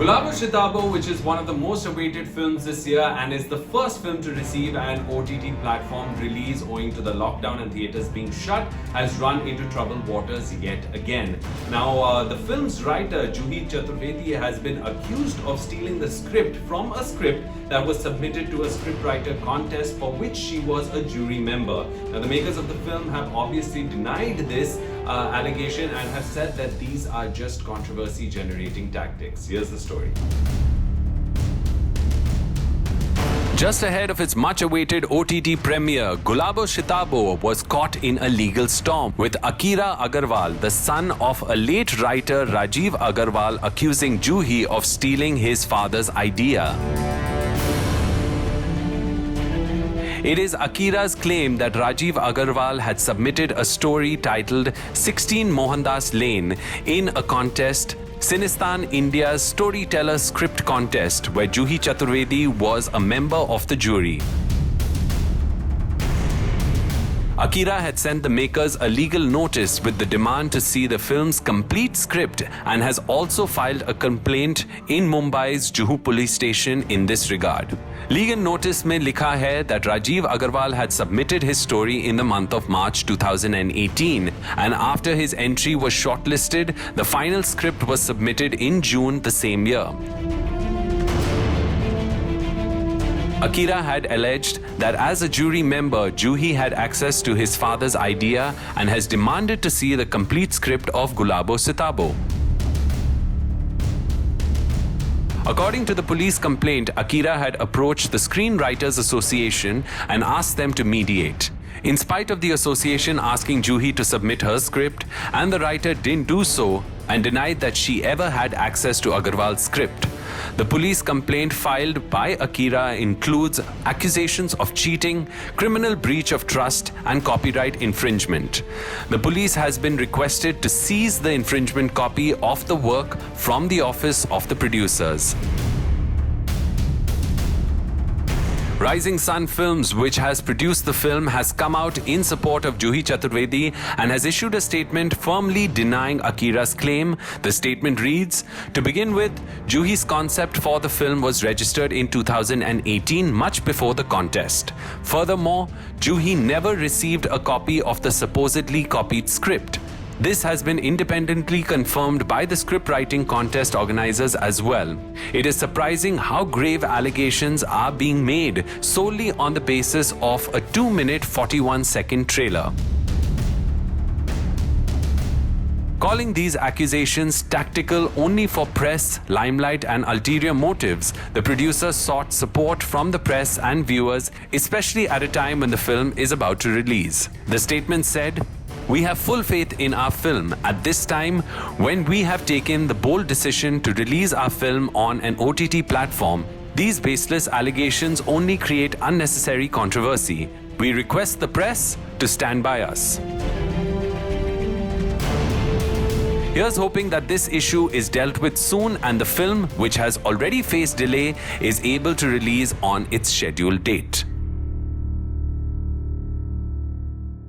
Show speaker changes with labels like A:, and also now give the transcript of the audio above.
A: Gulabo Shitabo, which is one of the most awaited films this year and is the first film to receive an OTT platform release owing to the lockdown and theatres being shut, has run into troubled waters yet again. Now, the film's writer Juhi Chaturvedi has been accused of stealing the script from a script that was submitted to a scriptwriter contest for which she was a jury member. Now, the makers of the film have obviously denied this allegation and have said that these are just controversy generating tactics. Here's the story.
B: Just ahead of its much-awaited OTT premiere, Gulabo Shitabo was caught in a legal storm, with Akira Agarwal, the son of a late writer Rajiv Agarwal, accusing Juhi of stealing his father's idea. It is Akira's claim that Rajiv Agarwal had submitted a story titled 16 Mohandas Lane in a contest, Cinestan India's Storyteller Script Contest, where Juhi Chaturvedi was a member of the jury. Akira had sent the makers a legal notice with the demand to see the film's complete script and has also filed a complaint in Mumbai's Juhu police station in this regard. Legal notice mein likha hai that Rajiv Agarwal had submitted his story in the month of March 2018, and after his entry was shortlisted, the final script was submitted in June the same year. Akira had alleged that as a jury member, Juhi had access to his father's idea and has demanded to see the complete script of Gulabo Shitabo. According to the police complaint, Akira had approached the Screenwriters Association and asked them to mediate. In spite of the association asking Juhi to submit her script, and the writer didn't do so and denied that she ever had access to Agarwal's script. The police complaint filed by Akira includes accusations of cheating, criminal breach of trust, and copyright infringement. The police has been requested to seize the infringement copy of the work from the office of the producers. Rising Sun Films, which has produced the film, has come out in support of Juhi Chaturvedi and has issued a statement firmly denying Akira's claim. The statement reads, "To begin with, Juhi's concept for the film was registered in 2018, much before the contest. Furthermore, Juhi never received a copy of the supposedly copied script. This has been independently confirmed by the scriptwriting contest organizers as well. It is surprising how grave allegations are being made solely on the basis of a 2-minute 41-second trailer." Calling these accusations tactical only for press, limelight, and ulterior motives, the producer sought support from the press and viewers, especially at a time when the film is about to release. The statement said, "We have full faith in our film at this time when we have taken the bold decision to release our film on an OTT platform. These baseless allegations only create unnecessary controversy. We request the press to stand by us." Here's hoping that this issue is dealt with soon and the film, which has already faced delay, is able to release on its scheduled date.